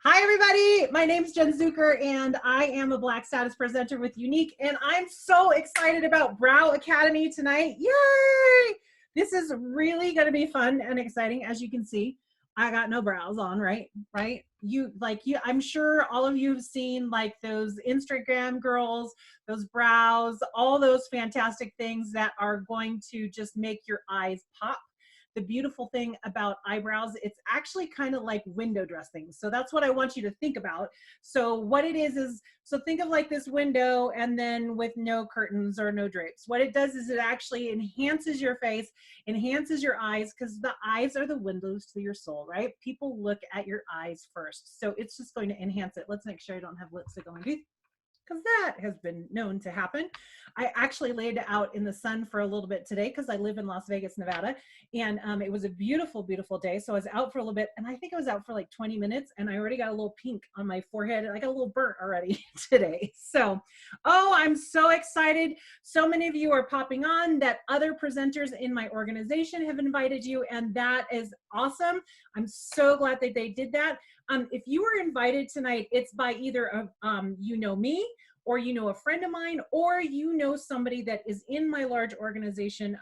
Hi, everybody. My name's Jen Zucker, and I am a Black status presenter with Younique, and I'm so excited about Brow Academy tonight. Yay! This is really going to be fun and exciting. As you can see, I got no brows on, right? Right? I'm sure all of you have seen like those Instagram girls, those brows, all those fantastic things that are going to just make your eyes pop. The beautiful thing about eyebrows, it's actually kind of like window dressing. So that's what I want you to think about. So what it is, so think of like this window and then with no curtains or no drapes. What it does is it actually enhances your face, enhances your eyes, because the eyes are the windows to your soul, right? People look at your eyes first. So it's just going to enhance it. Let's make sure I don't have lipstick on my teeth, because that has been known to happen. I actually laid out in the sun for a little bit today because I live in Las Vegas, Nevada, and it was a beautiful, beautiful day. So I was out for a little bit, and I think I was out for like 20 minutes, and I already got a little pink on my forehead, and I got a little burnt already today. So, oh, I'm so excited. So many of you are popping on that other presenters in my organization have invited you, and that is awesome. I'm so glad that they did that. If you were invited tonight, it's by either you know me, or you know a friend of mine, or you know somebody that is in my large organization.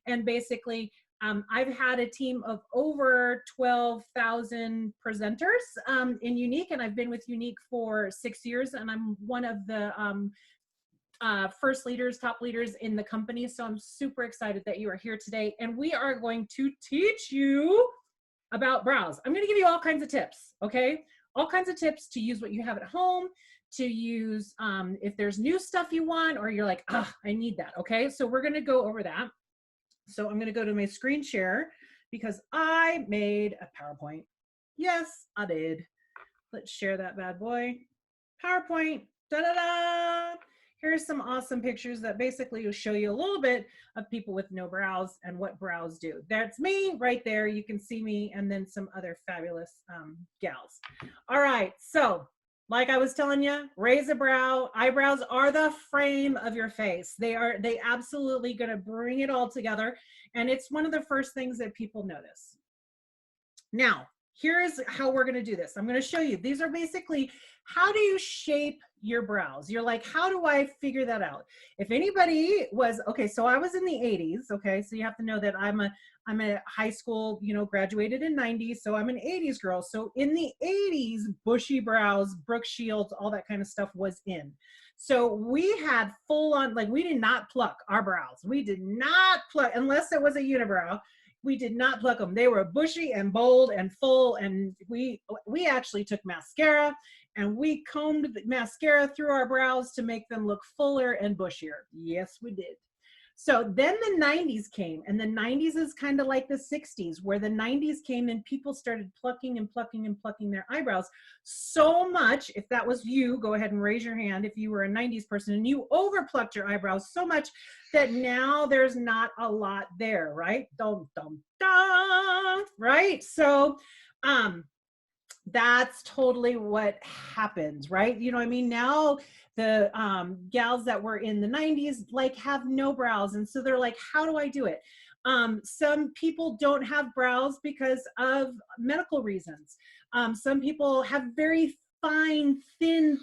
And basically, I've had a team of over 12,000 presenters in Younique, and I've been with Younique for 6 years, and I'm one of the first leaders, top leaders in the company. So I'm super excited that you are here today, and we are going to teach you about brows. I'm going to give you all kinds of tips, okay? All kinds of tips to use what you have at home, to use if there's new stuff you want, or you're like, ah, I need that, okay? So we're going to go over that. So I'm going to go to my screen share because I made a PowerPoint. Yes, I did. Let's share that bad boy. PowerPoint, da-da-da. Here's some awesome pictures that basically will show you a little bit of people with no brows and what brows do. That's me right there. You can see me, and then some other fabulous gals. All right, so like I was telling you, raise a brow. Eyebrows are the frame of your face. They absolutely gonna bring it all together, and it's one of the first things that people notice. Now, here's how we're going to do this. I'm going to show you. These are basically, how do you shape your brows? You're like, how do I figure that out? If anybody was, okay, so I was in the 80s, okay, so you have to know that I'm a high school, you know, graduated in 90s, so I'm an 80s girl. So in the 80s, bushy brows, Brooke Shields, all that kind of stuff was in. So we had full on, like, we did not pluck our brows. We did not pluck, unless it was a unibrow. We did not pluck them. They were bushy and bold and full, and we actually took mascara and we combed the mascara through our brows to make them look fuller and bushier. Yes, we did. So then the 90s came, and the 90s is kind of like the 60s, where the 90s came and people started plucking and plucking and plucking their eyebrows so much. If that was you, go ahead and raise your hand if you were a 90s person and you overplucked your eyebrows so much that now there's not a lot there, right? Dum, dum, dum, right? So that's totally what happens, right? You know what I mean? Now the gals that were in the 90s like have no brows, and so they're like, how do I do it? Some people don't have brows because of medical reasons. Some people have very fine, thin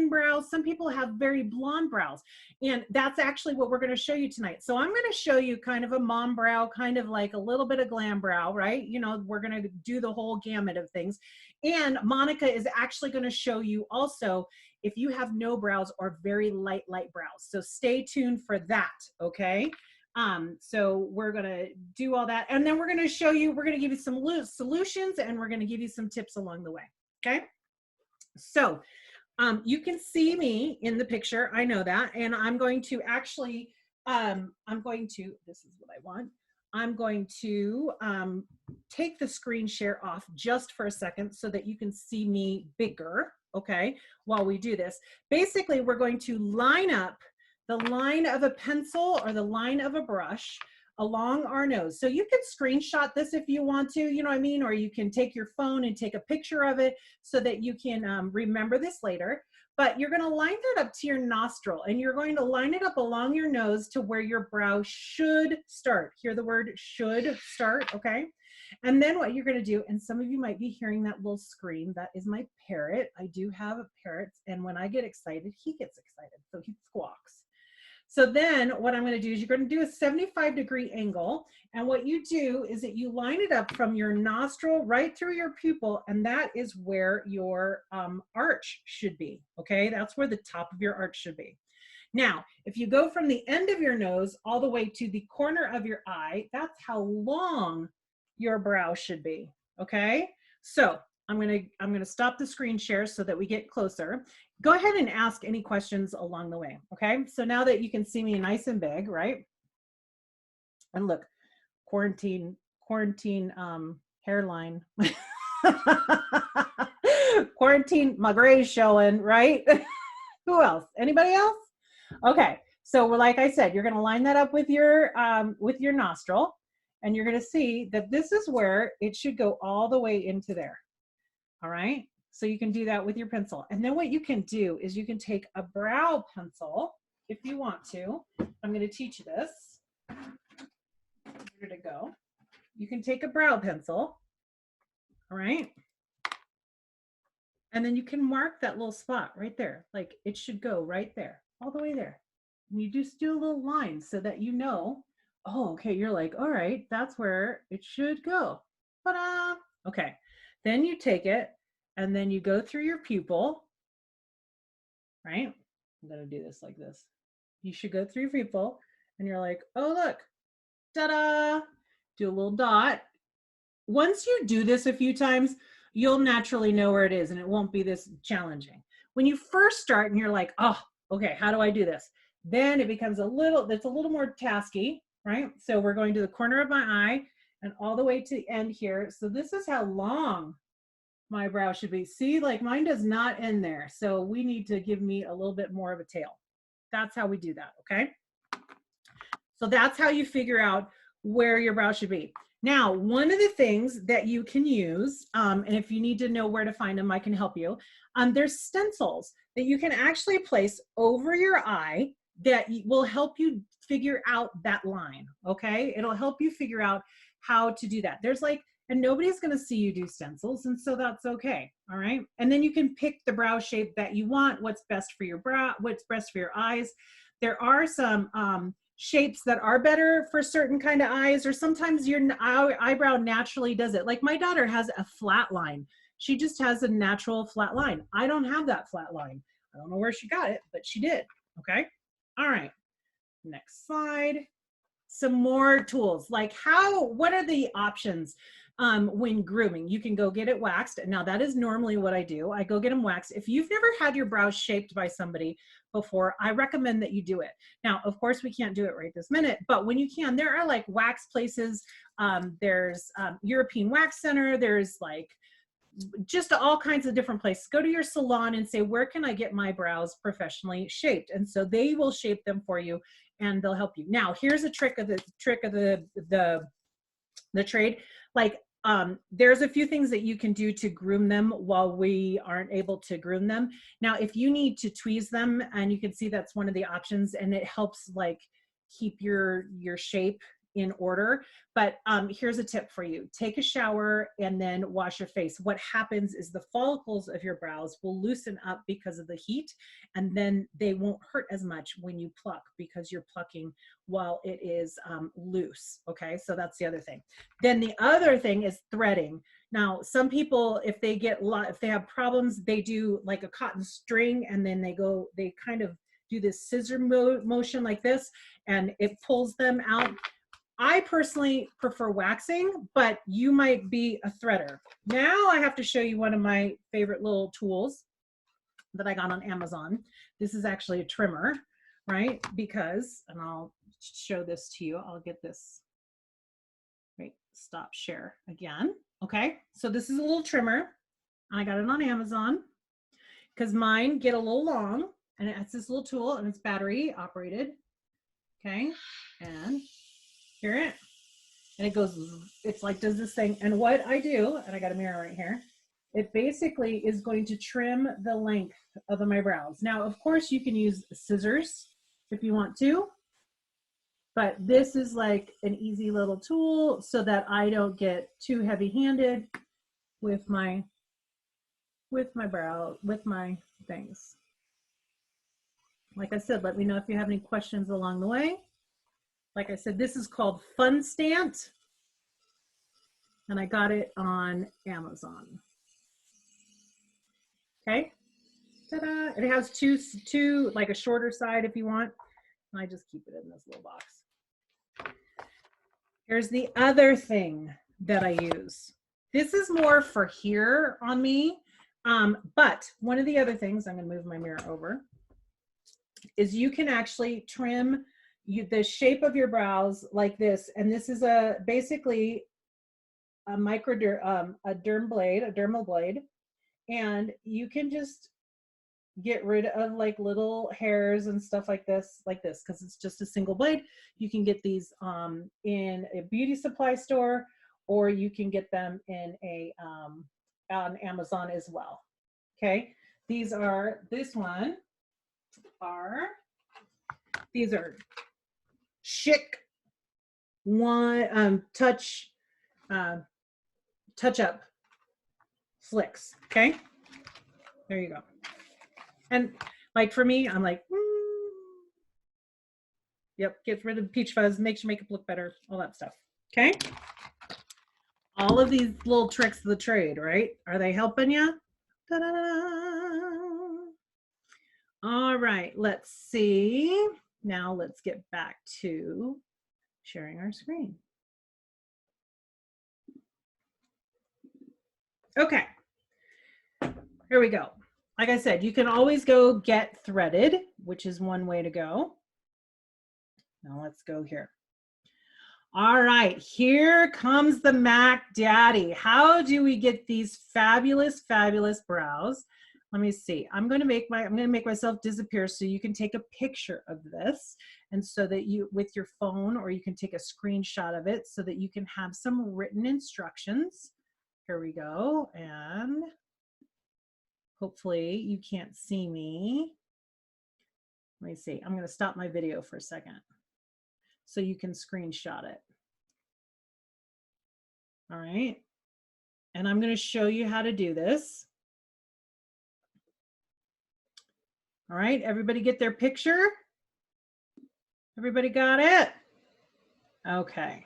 brows. Some people have very blonde brows, and that's actually what we're going to show you tonight. So I'm going to show you kind of a mom brow, kind of like a little bit of glam brow, right? You know, we're going to do the whole gamut of things. And Monica is actually going to show you also if you have no brows or very light brows. So stay tuned for that, okay? So we're going to do all that, and then we're going to show you, we're going to give you some solutions, and we're going to give you some tips along the way, okay? So you can see me in the picture, I know that, and I'm going to actually, this is what I want. I'm going to take the screen share off just for a second so that you can see me bigger, okay, while we do this. Basically, we're going to line up the line of a pencil or the line of a brush along our nose. So you can screenshot this if you want to, you know what I mean? Or you can take your phone and take a picture of it so that you can remember this later. But you're going to line that up to your nostril, and you're going to line it up along your nose to where your brow should start. Hear the word should start, okay? And then what you're going to do, and some of you might be hearing that little scream, that is my parrot. I do have a parrot, and when I get excited, he gets excited, so he squawks. So then what I'm going to do is you're going to do a 75-degree angle. And what you do is that you line it up from your nostril right through your pupil. And that is where your arch should be. Okay. That's where the top of your arch should be. Now, if you go from the end of your nose all the way to the corner of your eye, that's how long your brow should be. Okay. So I'm going to stop the screen share so that we get closer. Go ahead and ask any questions along the way. Okay. So now that you can see me nice and big, right? And look, quarantine hairline. Quarantine, my gray's showing, right? Who else? Anybody else? Okay. So like I said, you're going to line that up with your nostril, and you're going to see that this is where it should go all the way into there. All right. So you can do that with your pencil. And then what you can do is you can take a brow pencil if you want to. I'm going to teach you this. Where did it go? You can take a brow pencil. All right. And then you can mark that little spot right there. Like it should go right there, all the way there. And you just do a little line so that you know, oh, okay. You're like, all right, that's where it should go. Ta-da. Okay. Then you take it and then you go through your pupil, right? I'm going to do this like this. You should go through your pupil and you're like, oh, look, ta-da, do a little dot. Once you do this a few times, you'll naturally know where it is and it won't be this challenging. When you first start and you're like, oh, okay, how do I do this? Then it becomes that's a little more tasky, right? So we're going to the corner of my eye and all the way to the end here. So this is how long my brow should be. See, like mine does not end there. So we need to give me a little bit more of a tail. That's how we do that, okay? So that's how you figure out where your brow should be. Now, one of the things that you can use, and if you need to know where to find them, I can help you. There's stencils that you can actually place over your eye that will help you figure out that line, okay? It'll help you figure out how to do that. There's like, and nobody's going to see you do stencils, and so that's okay. All right. And then you can pick the brow shape that you want, what's best for your brow, what's best for your eyes. There are some shapes that are better for certain kind of eyes, or sometimes your eyebrow naturally does it. Like my daughter has a flat line. She just has a natural flat line. I don't have that flat line. I don't know where she got it, but she did. Okay. All right. Next slide. Some more tools, like what are the options when grooming? You can go get it waxed. Now that is normally what I do. I go get them waxed. If you've never had your brows shaped by somebody before, I recommend that you do it. Now, of course, we can't do it right this minute, but when you can, there are like wax places. There's European Wax Center. There's like just all kinds of different places. Go to your salon and say, where can I get my brows professionally shaped? And so they will shape them for you and they'll help you. Now, here's a trick of the trade. Like there's a few things that you can do to groom them while we aren't able to groom them. Now, if you need to tweeze them, and you can see that's one of the options, and it helps like keep your shape in order. But here's a tip for you. Take a shower and then wash your face. What happens is the follicles of your brows will loosen up because of the heat, and then they won't hurt as much when you pluck because you're plucking while it is loose. Okay, so that's the other thing. Then the other thing is threading. Now, some people, if they have problems, they do like a cotton string, and then they kind of do this scissor motion like this, and it pulls them out. I personally prefer waxing, but you might be a threader. Now I have to show you one of my favorite little tools that I got on Amazon. This is actually a trimmer, right? Because, and I'll show this to you. I'll get this, right, stop share again. Okay, so this is a little trimmer. I got it on Amazon because mine get a little long, and it's this little tool, and it's battery operated. Okay, and hear it, and it goes, it's like does this thing. And what I do, and I got a mirror right here, it basically is going to trim the length of my brows. Now, of course, you can use scissors if you want to, but this is like an easy little tool so that I don't get too heavy-handed with my brow, with my things. Like I said, let me know if you have any questions along the way. Like I said, this is called Fun Stant, and I got it on Amazon. Okay, ta-da! It has two, like a shorter side if you want. I just keep it in this little box. Here's the other thing that I use. This is more for here on me, but one of the other things, I'm gonna move my mirror over, is you can actually trim the shape of your brows like this, and this is basically a dermal blade, and you can just get rid of like little hairs and stuff like this, because it's just a single blade. You can get these in a beauty supply store, or you can get them in on Amazon as well. Okay, these are chic touch up slicks. Okay, there you go. And like for me, I'm like, yep, get rid of peach fuzz, makes your makeup look better, all that stuff. Okay, all of these little tricks of the trade, right? Are they helping you? All right, let's see. Now let's get back to sharing our screen. Okay, here we go. Like I said, you can always go get threaded, which is one way to go. Now let's go here. All right, here comes the Mac Daddy. How do we get these fabulous, fabulous brows? Let me see. I'm going to make myself disappear so you can take a picture of this, and so that you, with your phone, or you can take a screenshot of it so that you can have some written instructions. Here we go, and hopefully you can't see me. Let me see. I'm going to stop my video for a second so you can screenshot it. All right. And I'm going to show you how to do this. All right. Everybody get their picture? Everybody got it? Okay.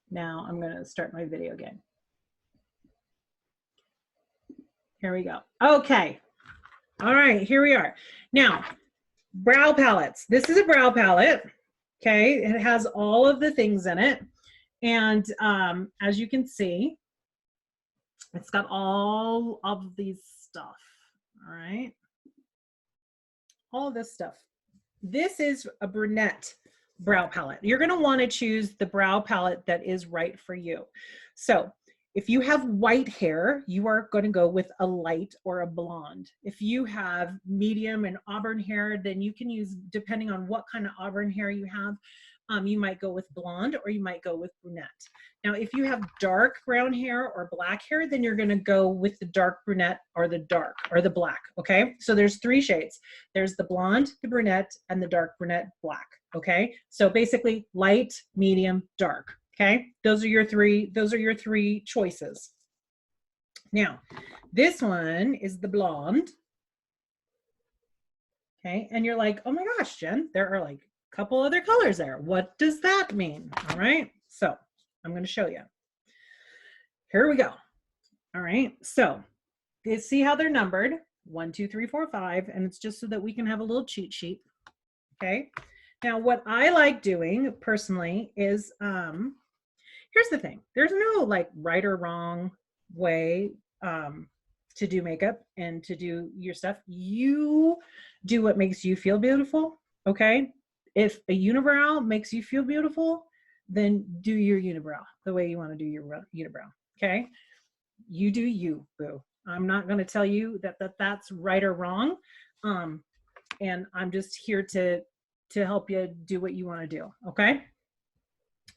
Now I'm going to start my video again. Here we go. Okay. All right, here we are. Now, brow palettes. This is a brow palette. Okay, it has all of the things in it. And as you can see, it's got all of these stuff. All right. All of this stuff. This is a brunette brow palette. You're going to want to choose the brow palette that is right for you. So if you have white hair, you are going to go with a light or a blonde. If you have medium and auburn hair, then you can use, depending on what kind of auburn hair you have, you might go with blonde or you might go with brunette. Now, if you have dark brown hair or black hair, then you're going to go with the dark brunette or the dark or the black. Okay, so there's three shades. There's the blonde, the brunette, and the dark brunette black. Okay, so basically light, medium, dark. Okay, those are your three choices. Now, this one is the blonde. Okay, and you're like, oh my gosh, Jen, there are like a couple other colors there. What does that mean? All right, so I'm going to show you. Here we go. All right, so you see how they're numbered 1, 2, 3, 4, 5, and it's just so that we can have a little cheat sheet. Okay, now what I like doing personally is here's the thing. There's no like right or wrong way to do makeup and to do your stuff. You do what makes you feel beautiful, okay? If a unibrow makes you feel beautiful, then do your unibrow the way you want to do your unibrow, okay? You do you, boo. I'm not going to tell you that's right or wrong, and I'm just here to help you do what you want to do, okay?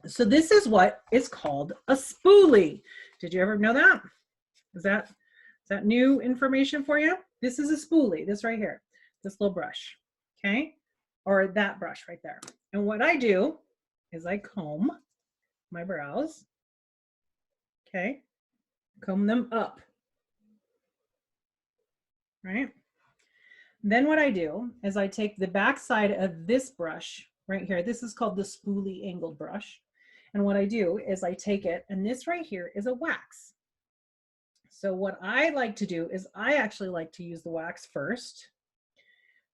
So this is what is called a spoolie. Did you ever know that? Is that new information for you? This is a spoolie, this right here, this little brush, okay? or that brush right there. And what I do is I comb my brows, okay? Comb them up, right? Then what I do is I take the back side of this brush right here. This is called the spoolie angled brush. And what I do is I take it, and this right here is a wax. So what I like to do is I actually like to use the wax first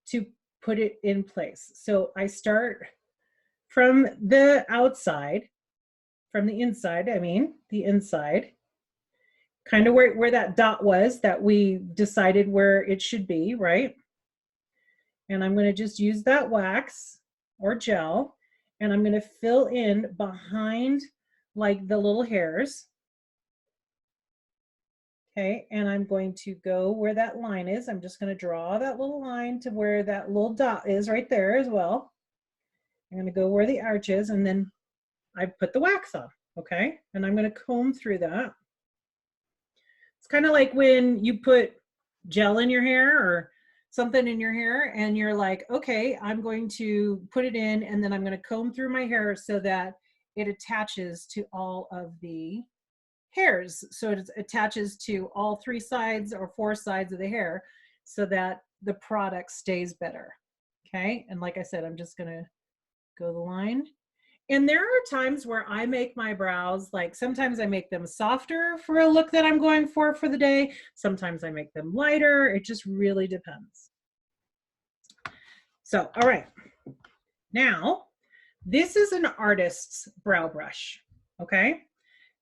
to put it in place. So I start from the outside, from the inside, I mean, the inside, kind of where that dot was that we decided where it should be, right? And I'm going to just use that wax or gel, and I'm going to fill in behind like the little hairs. Okay, and I'm going to go where that line is. I'm just going to draw that little line to where that little dot is right there as well. I'm going to go where the arch is, and then I put the wax on, okay? And I'm going to comb through that. It's kind of like when you put gel in your hair or something in your hair and you're like, okay, I'm going to put it in and then I'm going to comb through my hair so that it attaches to all of the hairs. So it attaches to all 3 sides or 4 sides of the hair so that the product stays better. Okay. And like I said, I'm just going to go the line. And there are times where I make my brows, like sometimes I make them softer for a look that I'm going for the day. Sometimes I make them lighter. It just really depends. So, all right. Now, this is an artist's brow brush. Okay.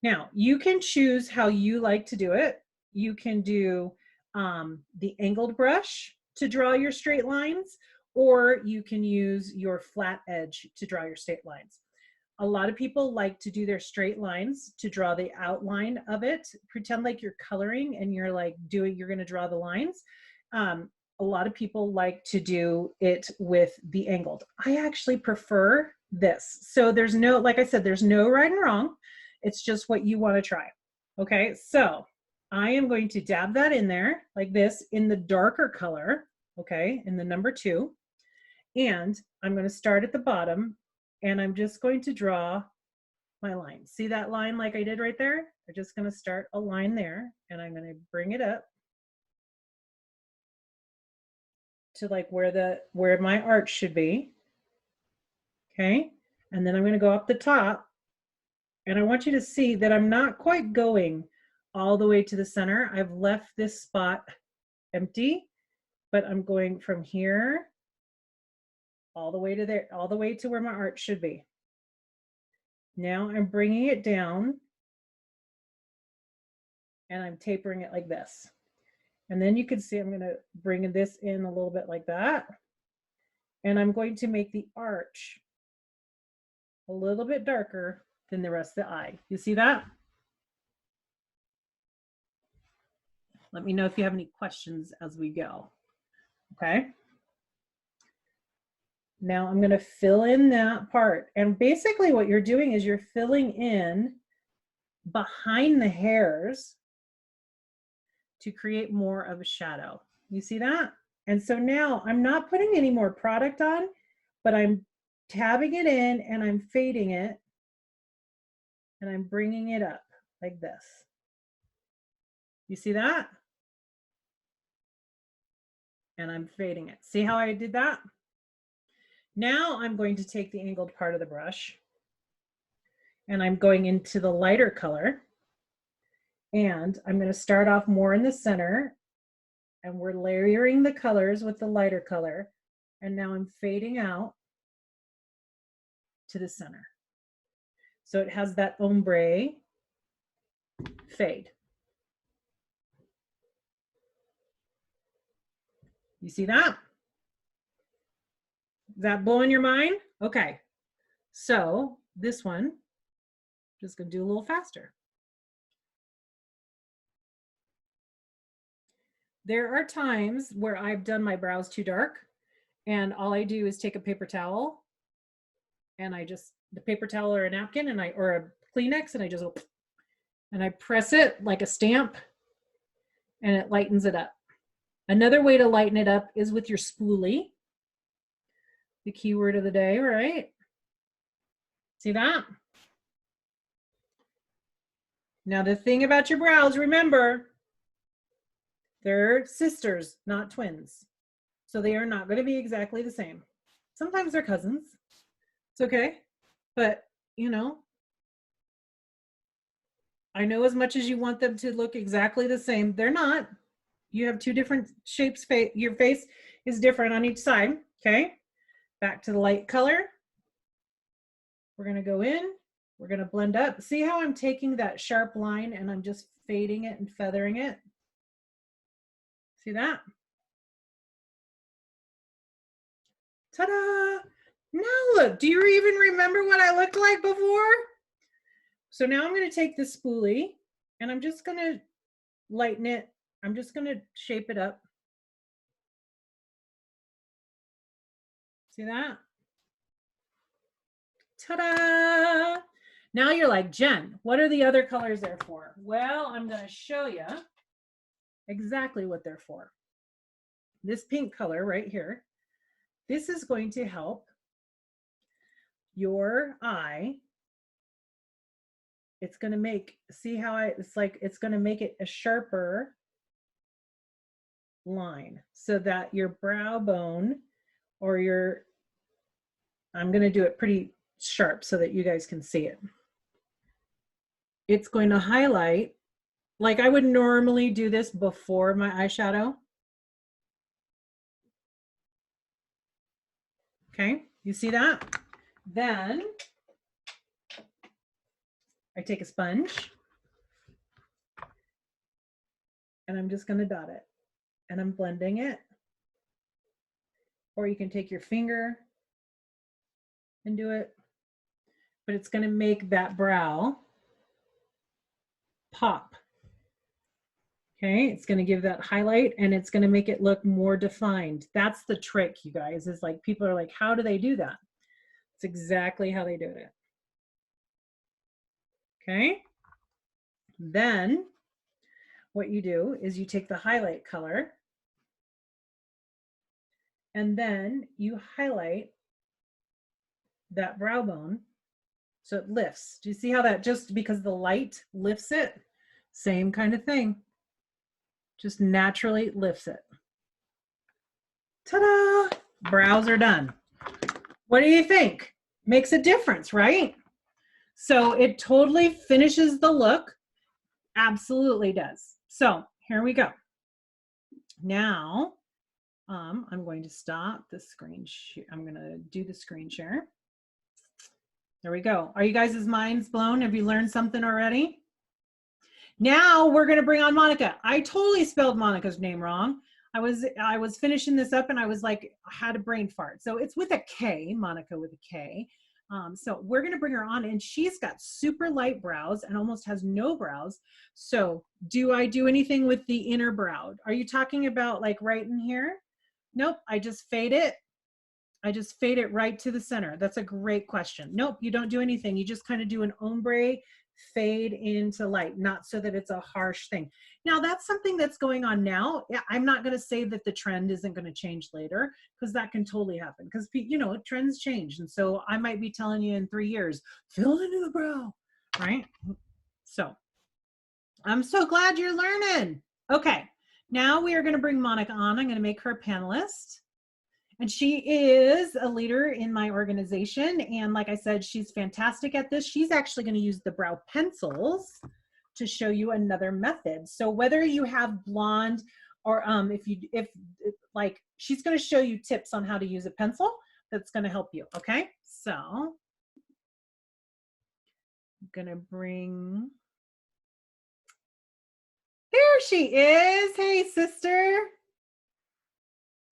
Now, you can choose how you like to do it. You can do the angled brush to draw your straight lines, or you can use your flat edge to draw your straight lines. A lot of people like to do their straight lines to draw the outline of it. Pretend like you're coloring and you're like you're going to draw the lines. A lot of people like to do it with the angled. I actually prefer this. So there's no, like I said, there's no right and wrong. It's just what you want to try. Okay, so I am going to dab that in there like this in the darker color, okay, in the number 2. And I'm going to start at the bottom and I'm just going to draw my line. See that line like I did right there? I'm just going to start a line there and I'm going to bring it up to like where my arch should be. Okay, and then I'm going to go up the top. And I want you to see that I'm not quite going all the way to the center. I've left this spot empty, but I'm going from here all the way to there, all the way to where my arch should be. Now I'm bringing it down and I'm tapering it like this. And then you can see I'm going to bring this in a little bit like that. And I'm going to make the arch a little bit darker than the rest of the eye. You see that? Let me know if you have any questions as we go. Okay. Now I'm going to fill in that part. And basically what you're doing is you're filling in behind the hairs to create more of a shadow. You see that? And so now I'm not putting any more product on, but I'm tabbing it in and I'm fading it and I'm bringing it up like this. You see that? And I'm fading it. See how I did that? Now I'm going to take the angled part of the brush and I'm going into the lighter color and I'm going to start off more in the center and we're layering the colors with the lighter color. And now I'm fading out to the center. So it has that ombre fade. You see that? Is that blowing your mind? Okay. So this one, just gonna do a little faster. There are times where I've done my brows too dark and all I do is take a paper towel and the paper towel or a napkin or a Kleenex and I just, and I press it like a stamp and it lightens it up. Another way to lighten it up is with your spoolie. the keyword of the day, right? See that? Now the thing about your brows, remember, they're sisters, not twins. So they are not going to be exactly the same. Sometimes they're cousins. It's okay. But, you know, I know as much as you want them to look exactly the same, they're not. You have two different shapes. Your face is different on each side. Okay. Back to the light color. We're going to go in. We're going to blend up. See how I'm taking that sharp line and I'm just fading it and feathering it? See that? Ta-da! Now look, do you even remember what I looked like before? So now I'm going to take this spoolie and I'm just going to lighten it. I'm just going to shape it up. See that? Ta-da! Now you're like, Jen, what are the other colors there for? Well, I'm going to show you exactly what they're for. This pink color right here, this is going to help your eye. It's going to make, see how it's going to make it a sharper line so that your brow bone or your, I'm going to do it pretty sharp so that you guys can see it. It's going to highlight, like I would normally do this before my eyeshadow. Okay, you see that? Then I take a sponge and I'm just going to dot it and I'm blending it. Or you can take your finger and do it, but it's going to make that brow pop. Okay, it's going to give that highlight and it's going to make it look more defined. That's the trick, you guys, is like people are like, how do they do that? It's exactly how they do it. Okay, then what you do is you take the highlight color and then you highlight that brow bone so it lifts. Do you see how that, just because the light lifts it? Same kind of thing. Just naturally lifts it. Ta-da! Brows are done. What do you think? Makes a difference, right? So it totally finishes the look. Absolutely does. So here we go. Now, I'm going to stop the screen share. I'm going to do the screen share. There we go. Are you guys' minds blown? Have you learned something already? Now we're going to bring on Monica. I totally spelled Monica's name wrong. I was finishing this up and I was like, I had a brain fart. So it's with a K, Monica with a K. So we're going to bring her on and she's got super light brows and almost has no brows. So do I do anything with the inner brow? Are you talking about like right in here? Nope. I just fade it. I just fade it right to the center. That's a great question. Nope. You don't do anything. You just kind of do an ombre fade into light, not so that it's a harsh thing. Now that's something that's going on now. I'm not going to say that the trend isn't going to change later, because that can totally happen, because you know, trends change. And so I might be telling you in 3 years, fill into the brow, right? So I'm so glad you're learning. Okay, now we are going to bring Monica on. I'm going to make her a panelist. And she is a leader in my organization. And like I said, she's fantastic at this. She's actually going to use the brow pencils to show you another method. So whether you have blonde or if like, she's going to show you tips on how to use a pencil that's going to help you. Okay. So I'm going to bring, there she is. Hey, sister.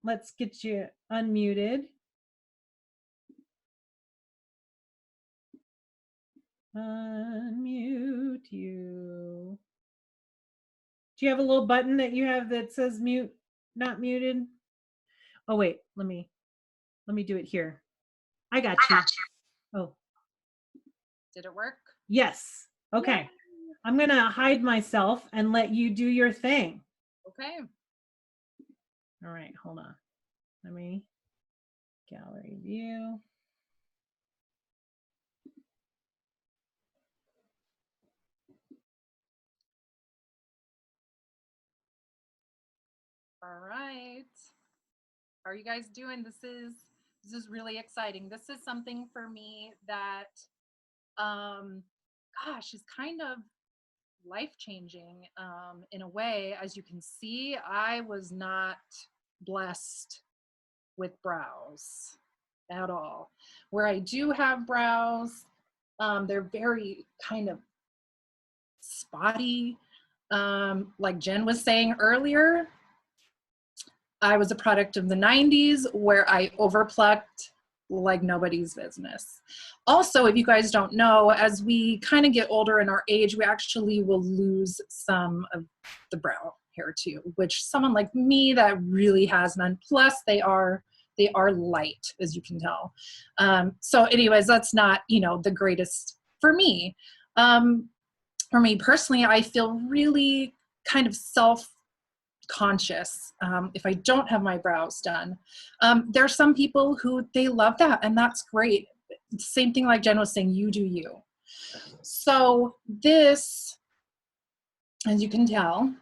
Let's get you unmuted. Unmute you. Do you have a little button that you have that says mute, not muted? Oh wait, let me do it here. I got you. Oh. Did it work? Yes. Okay. Yay. I'm gonna hide myself and let you do your thing. Okay. All right, hold on. Let me Gallery view. All right. How are you guys doing? This is really exciting. This is something for me that gosh, is kind of life-changing in a way. As you can see, I was not blessed with brows at all. Where I do have brows, they're very kind of spotty. Like Jen was saying earlier, I was a product of the 90s where I overplucked like nobody's business. Also, if you guys don't know, as we kind of get older in our age, we actually will lose some of the brow hair too, which someone like me that really has none. Plus they are light, as you can tell. So anyways, that's not, the greatest for me. For me personally, I feel really kind of self-conscious if I don't have my brows done. There are some people who they love that, and that's great. Same thing like Jen was saying, you do you. So this, as you can tell,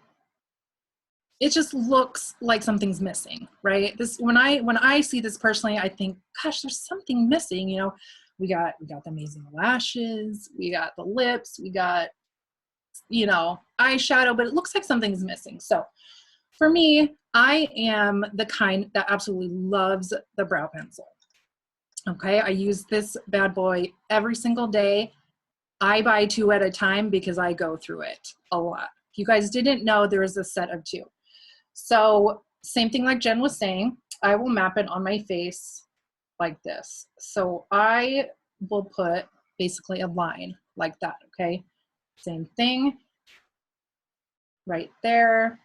it just looks like something's missing, right? This when I see this personally, I think, gosh, there's something missing. We got the amazing lashes, we got the lips, we got eyeshadow, but it looks like something's missing. So for me, I am the kind that absolutely loves the brow pencil. Okay, I use this bad boy every single day. I buy 2 at a time because I go through it a lot. If you guys didn't know, there is a set of 2. So same thing like Jen was saying, I will map it on my face like this. So I will put basically a line like that, okay? Same thing right there.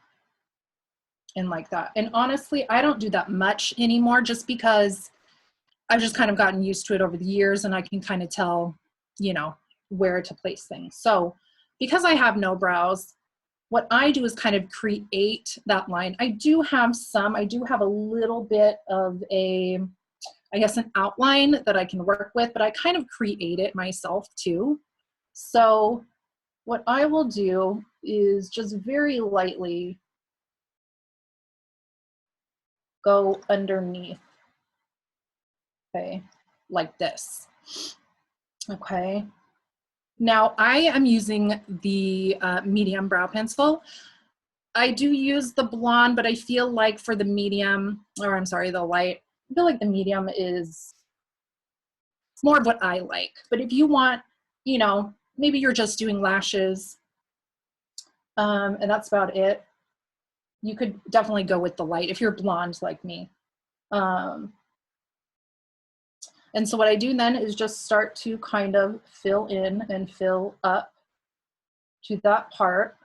And like that. And honestly, I don't do that much anymore just because I've just kind of gotten used to it over the years and I can kind of tell, where to place things. So because I have no brows, what I do is kind of create that line. I do have a little bit of an outline that I can work with, but I kind of create it myself too. So what I will do is just very lightly go underneath, okay, like this, okay. Now I am using the medium brow pencil. I do use the blonde, but I feel like for the medium, the light, I feel like the medium is more of what I like. But if you want, maybe you're just doing lashes, and that's about it, you could definitely go with the light if you're blonde like me. And so what I do then is just start to kind of fill in and fill up to that part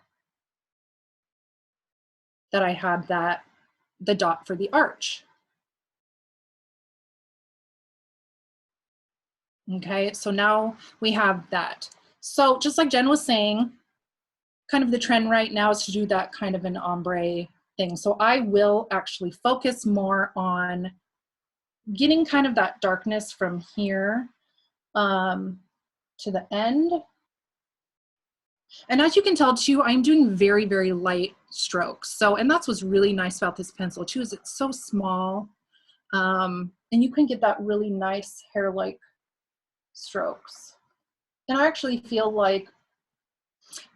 that I had the dot for the arch. Okay, so now we have that. So just like Jen was saying, kind of the trend right now is to do that kind of an ombre thing. So I will actually focus more on getting kind of that darkness from here to the end. And as you can tell too, I'm doing very, very light strokes. So, and that's what's really nice about this pencil too, is it's so small. And you can get that really nice hair-like strokes. And I actually feel like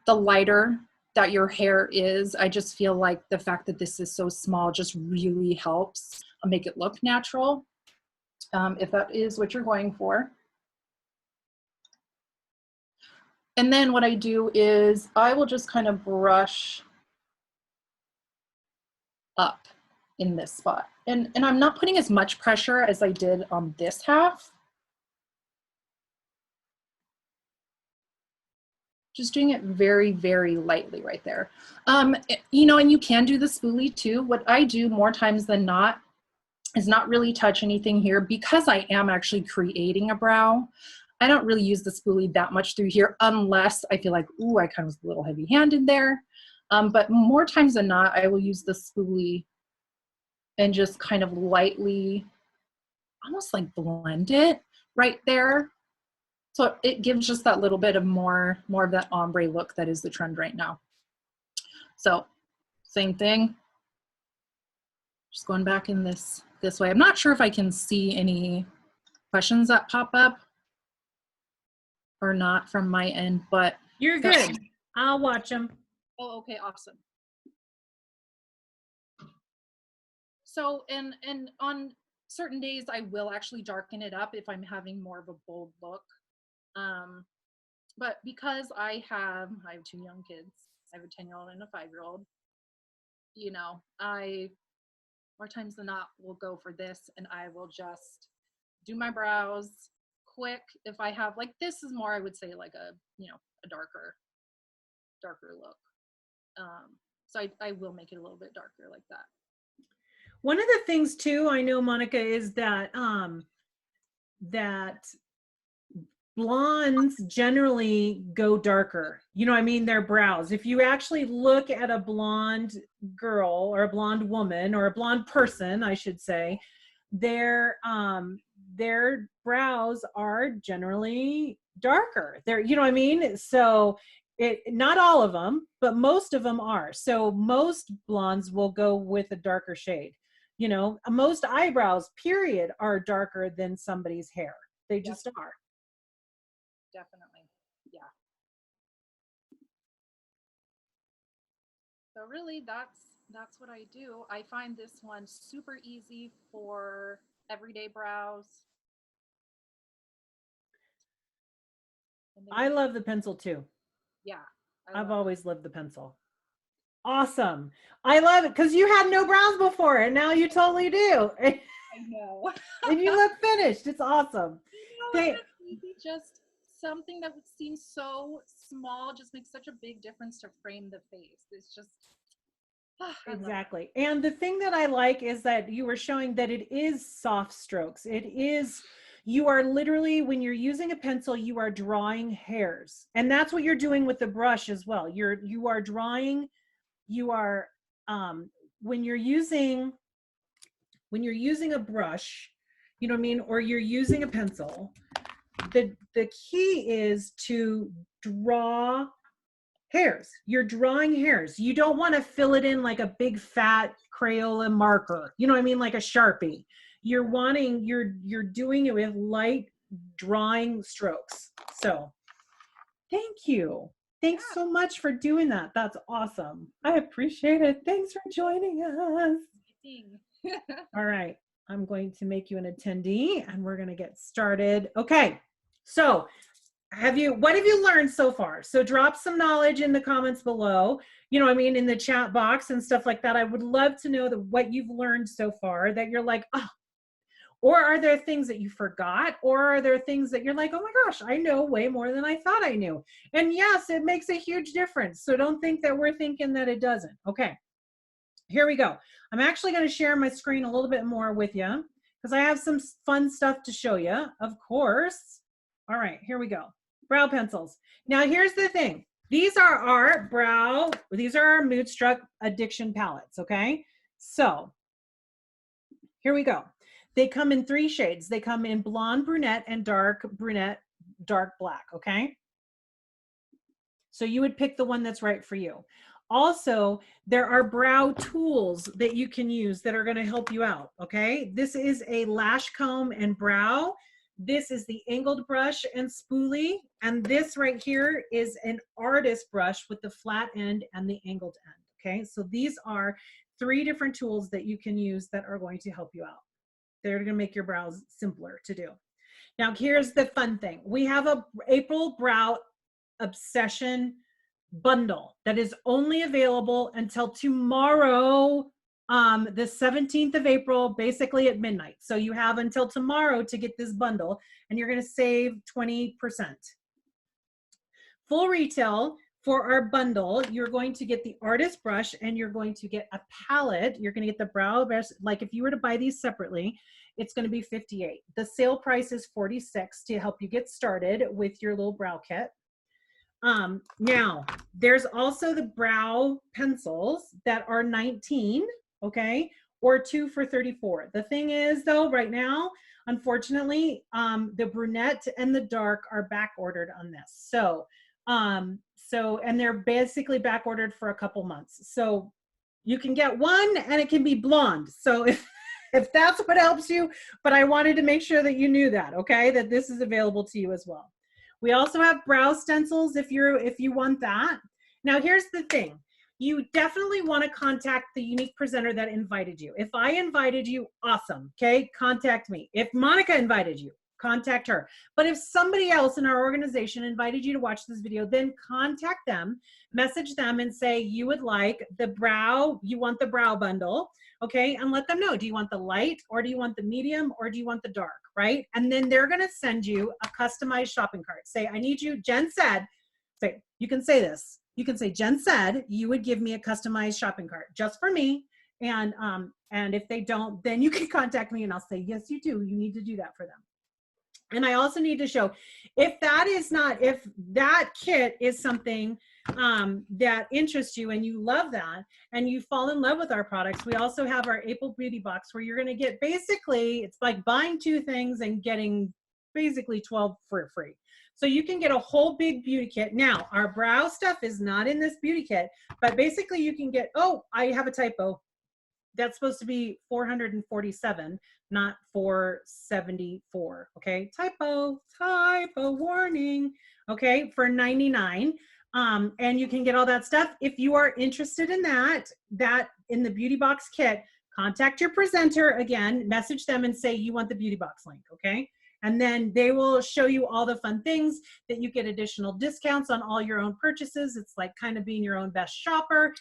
the lighter that your hair is, I just feel like the fact that this is so small just really helps make it look natural, if that is what you're going for. And then what I do is I will just kind of brush up in this spot. And I'm not putting as much pressure as I did on this half. Just doing it very, very lightly right there. And you can do the spoolie too. What I do more times than not is not really touch anything here because I am actually creating a brow. I don't really use the spoolie that much through here unless I feel like, ooh, I kind of was a little heavy-handed there. But more times than not, I will use the spoolie and just kind of lightly almost like blend it right there. So it gives just that little bit of more of that ombre look that is the trend right now. So same thing, just going back in this way. I'm not sure if I can see any questions that pop up or not from my end, but you're good. I'll watch them. Oh, okay, awesome. So, and on certain days, I will actually darken it up if I'm having more of a bold look. But because I have 2 young kids, I have a 10-year-old and a 5-year-old, you know, I more times than not will go for this, and I will just do my brows quick. If I have, like, this is more, I would say, like a, you know, a darker look. So I will make it a little bit darker like that. One of the things too, I know, Monica, is that that blondes generally go darker. You know what I mean? Their brows. If you actually look at a blonde girl or a blonde woman or a blonde person, I should say, their brows are generally darker. They're, you know what I mean? So not all of them, but most of them are. So most blondes will go with a darker shade. You know, most eyebrows, period, are darker than somebody's hair. They just are. Definitely. Yeah. So really that's what I do. I find this one super easy for everyday brows. I love the pencil too. Yeah. I've always loved the pencil. Awesome. I love it because you had no brows before and now you totally do. I know. And you look finished. It's awesome. It's just something that would seem so small just makes such a big difference to frame the face. It's just exactly. And the thing that I like is that you were showing that it is soft strokes. It is, you are literally, when you're using a pencil, you are drawing hairs. And that's what you're doing with the brush as well. You are drawing, when you're using a brush, you know what I mean, or you're using a pencil, the key is to draw hairs. You're drawing hairs. You don't want to fill it in like a big fat Crayola marker. You know what I mean? Like a Sharpie. You're doing it with light drawing strokes. So thank you. Thanks so much for doing that. That's awesome. I appreciate it. Thanks for joining us. All right. I'm going to make you an attendee and we're going to get started. Okay. So what have you learned so far? So drop some knowledge in the comments below, you know what I mean, in the chat box and stuff like that. I would love to know what you've learned so far that you're like, oh, or are there things that you forgot? Or are there things that you're like, oh my gosh, I know way more than I thought I knew. And yes, it makes a huge difference. So don't think that we're thinking that it doesn't. Okay, here we go. I'm actually going to share my screen a little bit more with you because I have some fun stuff to show you, of course. All right, here we go. Brow pencils. Now here's the thing. These are our Moodstruck Addiction palettes, okay? So here we go. They come in 3 shades. They come in blonde, brunette, and dark brunette, dark black, okay? So you would pick the one that's right for you. Also, there are brow tools that you can use that are going to help you out, okay? This is a lash comb and brow. This is the angled brush and spoolie. And this right here is an artist brush with the flat end and the angled end, okay? So these are 3 different tools that you can use that are going to help you out. They're going to make your brows simpler to do. Now, here's the fun thing. We have a April Brow Obsession bundle that is only available until tomorrow, the 17th of April, basically at midnight. So you have until tomorrow to get this bundle and you're going to save 20%. Full retail for our bundle, you're going to get the artist brush and you're going to get a palette. You're going to get the brow brush. Like if you were to buy these separately, it's going to be $58. The sale price is $46 to help you get started with your little brow kit. Now there's also the brow pencils that are $19, okay? or 2 for $34. The thing is though, right now, unfortunately, the brunette and the dark are back ordered on this. And they're basically back ordered for a couple months. So you can get one and it can be blonde. So if that's what helps you, but I wanted to make sure that you knew that, okay, that this is available to you as well. We also have brow stencils if you want that. Now here's the thing. You definitely want to contact the Younique presenter that invited you. If I invited you, awesome, okay? Contact me. If Monica invited you, contact her. But if somebody else in our organization invited you to watch this video, then contact them, message them and say you would like the brow, you want the brow bundle, okay? And let them know, do you want the light or do you want the medium or do you want the dark, right? And then they're gonna send you a customized shopping cart. Say, I need you, Jen said, say, you can say this. You can say, Jen said you would give me a customized shopping cart just for me. And if they don't, then you can contact me and I'll say, yes, you do. You need to do that for them. And I also need to show, if that kit is something that interests you and you love that and you fall in love with our products, we also have our April Beauty Box where you're going to get basically, it's like buying 2 things and getting basically 12 for free. So you can get a whole big beauty kit. Now, our brow stuff is not in this beauty kit, but basically you can get, oh, I have a typo. That's supposed to be 447, not 474, okay? Typo warning, okay, for 99. And you can get all that stuff. If you are interested in that in the Beauty Box kit, contact your presenter again, message them and say you want the Beauty Box link, okay? And then they will show you all the fun things that you get additional discounts on all your own purchases. It's like kind of being your own best shopper.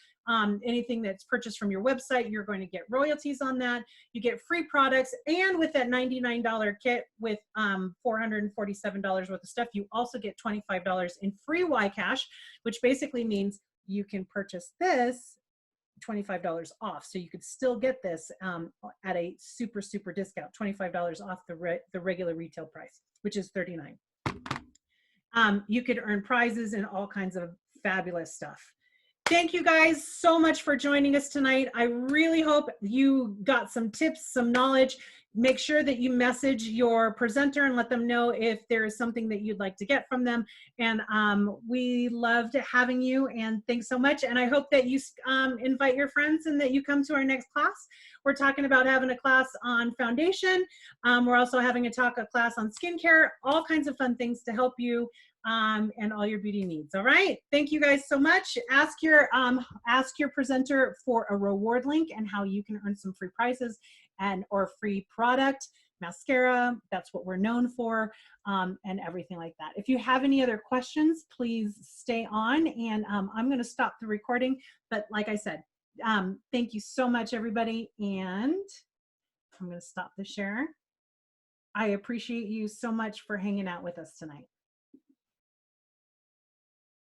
Anything that's purchased from your website, you're going to get royalties on that. You get free products. And with that $99 kit with $447 worth of stuff, you also get $25 in free YCash, which basically means you can purchase this $25 off. So you could still get this at a super, super discount, $25 off the regular retail price, which is $39. You could earn prizes and all kinds of fabulous stuff. Thank you guys so much for joining us tonight. I really hope you got some tips, some knowledge. Make sure that you message your presenter and let them know if there is something that you'd like to get from them. And we loved having you, and thanks so much. And I hope that you invite your friends and that you come to our next class. We're talking about having a class on foundation. We're also having a class on skincare, all kinds of fun things to help you and all your beauty needs. All right. Thank you guys so much. Ask your presenter for a reward link and how you can earn some free prizes or free product, mascara. That's what we're known for, and everything like that. If you have any other questions, please stay on, and I'm going to stop the recording. But like I said, thank you so much, everybody. And I'm going to stop the share. I appreciate you so much for hanging out with us tonight.